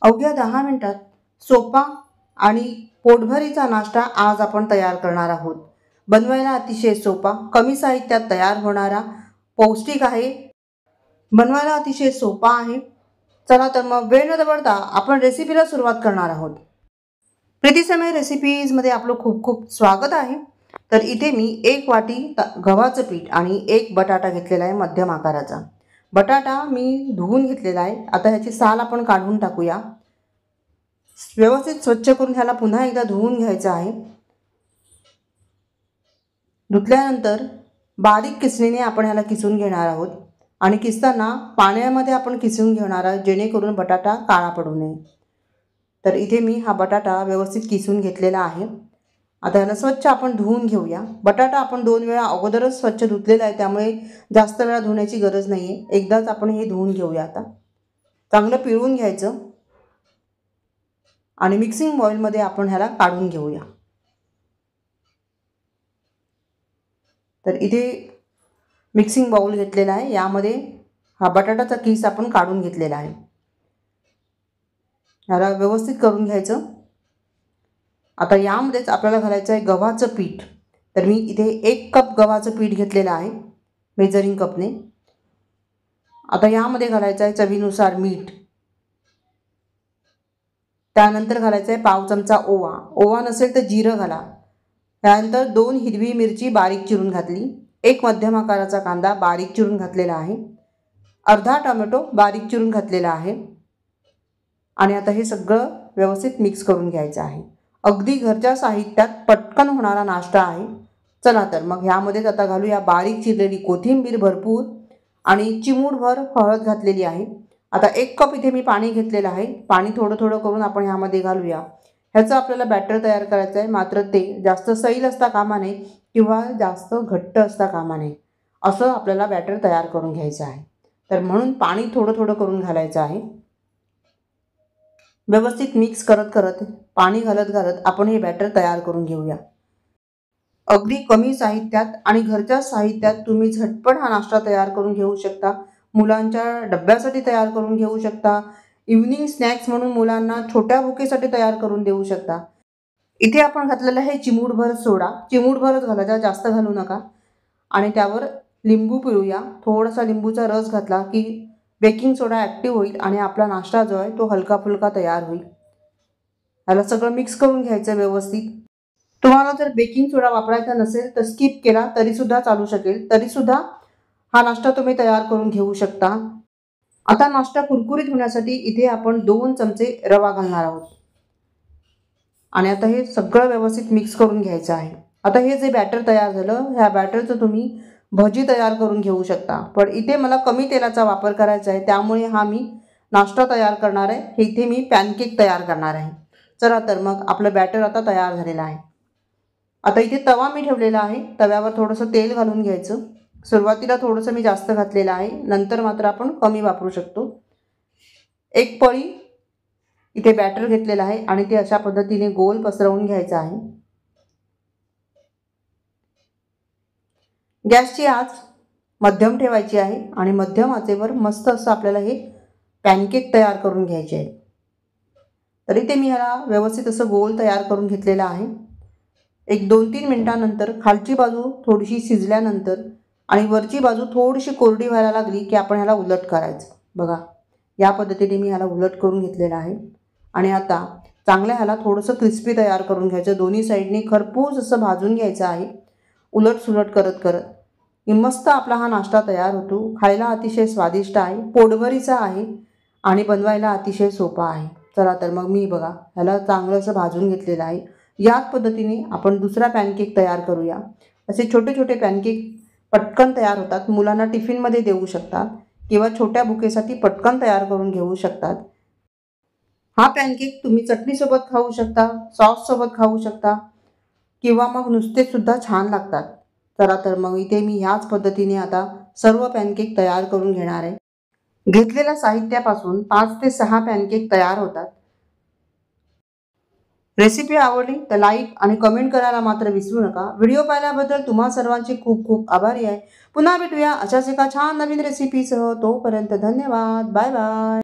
अवघ्या 10 मिनिटात सोपा आणि पोटभरीचा नाश्ता आज आपण तयार करणार आहोत। बनवायला अतिशय सोपा, कमी साहित्यात तयार होणारा, पौष्टिक आहे, बनवायला अतिशय सोपा आहे। चला तर मग वेळ न दवडता आपण रेसिपीला सुरुवात करणार आहोत। प्रीती समय रेसिपीजमध्ये आपलं खूप खूप स्वागत आहे। तर इथे मी 1 वाटी गव्हाचं पीठ आणि 1 बटाटा घेतलेला आहे मध्यम आकाराचा। बटाटा मी धुवून घेतलेला आहे। आता ह्याची साल आपण काढून टाकूया। व्यवस्थित स्वच्छ करून ह्याला पुन्हा एकदा धुवून घ्यायचं आहे। धुतल्यानंतर बारीक किसणीने आपण ह्याला किसून घेणार आहोत आणि किसताना पाण्यामध्ये आपण किसून घेणार आहोत जेणेकरून बटाटा काळा पडू नये। तर इथे मी हा बटाटा व्यवस्थित किसून घेतलेला आहे। आता ह्याला स्वच्छ आपण धुवून घेऊया। बटाटा आपण 2 वेळा अगोदरच स्वच्छ धुतलेला आहे, त्यामुळे जास्त वेळा धुण्याची गरज नाही आहे। एकदाच आपण हे धुवून घेऊया। आता चांगलं पिळून घ्यायचं आणि मिक्सिंग बाउलमध्ये आपण ह्याला काढून घेऊया। तर इथे मिक्सिंग बाउल घेतलेला आहे, यामध्ये हा बटाटाचा किस आपण काढून घेतलेला आहे। ह्याला व्यवस्थित करून घ्यायचं। आता यामध्येच आपल्याला घालायचं आहे गव्हाचं पीठ। तर मी इथे 1 कप गव्हाचं पीठ घेतलेलं आहे मेजरिंग कपने। आता यामध्ये घालायचं आहे चवीनुसार मीठ, त्यानंतर घालायचं आहे पाव चमचा ओवा, ओवा नसेल तर जिरं घाला। त्यानंतर 2 हिरवी मिरची बारीक चिरून घातली, 1 मध्यम आकाराचा कांदा बारीक चिरून घातलेला आहे, अर्धा टोमॅटो बारीक चिरून घातलेला आहे आणि आता हे सगळं व्यवस्थित मिक्स करून घ्यायचं आहे। अगदी घरच्या साहित्यात पटकन होणारा नाश्ता आहे। चला तर मग ह्यामध्येच आता घालूया बारीक चिरलेली कोथिंबीर भरपूर आणि चिमूटभर हळद घातलेली आहे। आता 1 कप इथे मी पाणी घेतलेलं आहे। पाणी थोडं थोडं करून आपण ह्यामध्ये घालूया। ह्याचं आपल्याला बॅटर तयार करायचं आहे, मात्र ते जास्त सैल असता कामा नये किंवा जास्त घट्ट असता कामा नये, असं आपल्याला बॅटर तयार करून घ्यायचं आहे। तर म्हणून पाणी थोडं थोडं करून घालायचं आहे। व्यवस्थित मिक्स करत करत पाणी घालत घालत आपण हे बॅटर तयार करून घेऊया। अगदी कमी साहित्यात आणि घरच्या साहित्यात तुम्ही झटपट हा नाश्ता तयार करून घेऊ शकता। मुलांच्या डब्यासाठी तयार करून घेऊ शकता, इव्हनिंग स्नॅक्स म्हणून मुलांना छोट्या भुकेसाठी तयार करून देऊ शकता। इथे आपण घातलेलं आहे चिमूटभर सोडा, चिमूटभरच घालायचा, जास्त घालू नका। आणि त्यावर लिंबू पिळूया। थोडासा लिंबूचा रस घातला की बेकिंग सोडा ॲक्टिव्ह होईल आणि आपला नाश्ता जो आहे तो हलका फुलका तयार होईल। ह्याला सगळं मिक्स करून घ्यायचं व्यवस्थित। तुम्हाला जर बेकिंग सोडा वापरायचा नसेल तर स्किप केला तरीसुद्धा चालू शकेल, तरीसुद्धा हा नाश्ता तुम्ही तयार करून घेऊ शकता। आता नाश्ता कुरकुरीत होण्यासाठी इथे आपण 2 चमचे रवा घालणार आहोत आणि आता हे सगळं व्यवस्थित मिक्स करून घ्यायचं आहे। आता हे जे बॅटर तयार झालं, ह्या बॅटरचं तुम्ही भजी तयार करून घेऊ शकता, पण इथे मला कमी तेलाचा वापर करायचा आहे, त्यामुळे हा मी नाश्ता तयार करणार आहे। हे इथे मी पॅनकेक तयार करणार आहे। चला तर मग आपलं बॅटर आता तयार झालेलं आहे। आता इथे तवा मी ठेवलेला आहे, तव्यावर थोडंसं तेल घालून घ्यायचं। सुरुवातीला थोडंसं मी जास्त घातलेलं आहे, नंतर मात्र आपण कमी वापरू शकतो। 1 पळी इथे बॅटर घेतलेलं आहे आणि ते अशा पद्धतीने गोल पसरवून घ्यायचं आहे। गॅसची आच मध्यम ठेवायची आहे आणि मध्यम आचेवर मस्त असं आपल्याला हे पॅनकेक तयार करून घ्यायचे आहे। तर इथे मी ह्याला व्यवस्थित असं गोल तयार करून घेतलेला आहे। एक 2-3 मिनिटांनंतर खालची बाजू थोडीशी शिजल्यानंतर आणि वरची बाजू थोडीशी कोरडी व्हायला लागली की आपण ह्याला उलट करायचं। बघा, या पद्धतीने मी ह्याला उलट करून घेतलेलं आहे आणि आता चांगल्या ह्याला थोडंसं क्रिस्पी तयार करून घ्यायचं। दोन्ही साईडने खरपूस असं भाजून घ्यायचं आहे, उलट सुलट करत करत। मस्त आपला हा नाश्ता तयार होतो। खायला अतिशय स्वादिष्ट आहे, पोटभरीचा आहे आणि बनवायला अतिशय सोपा आहे। चला तर मग मी बघा ह्याला चांगलं असं भाजून घेतलेलं आहे। याच पद्धतीने आपण दुसरा पॅनकेक तयार करूया। असे छोटे छोटे पॅनकेक पटकन तयार होतात, मुलांना टिफिनमध्ये देऊ शकतात किंवा छोट्या भुकेसाठी पटकन तयार करून घेऊ शकतात। हा पॅनकेक तुम्ही चटणीसोबत खाऊ शकता, सॉससोबत खाऊ शकता किंवा मग नुसते सुद्धा छान लागतात। चला तर मग इथे मी ह्याच पद्धतीने आता सर्व पॅनकेक तयार करून घेणार आहे। घेतलेल्या साहित्यापासून 5 ते 6 पॅनकेक तयार होतात। रेसिपी आवडली तर लाईक आणि कमेंट करायला मात्र विसरू नका। व्हिडिओ पाहिल्याबद्दल तुम्हा सर्वांचे खूप खूप आभारी आहे। पुन्हा भेटूया अशाच एका छान नवीन रेसिपीसह। तोपर्यंत धन्यवाद, बाय बाय।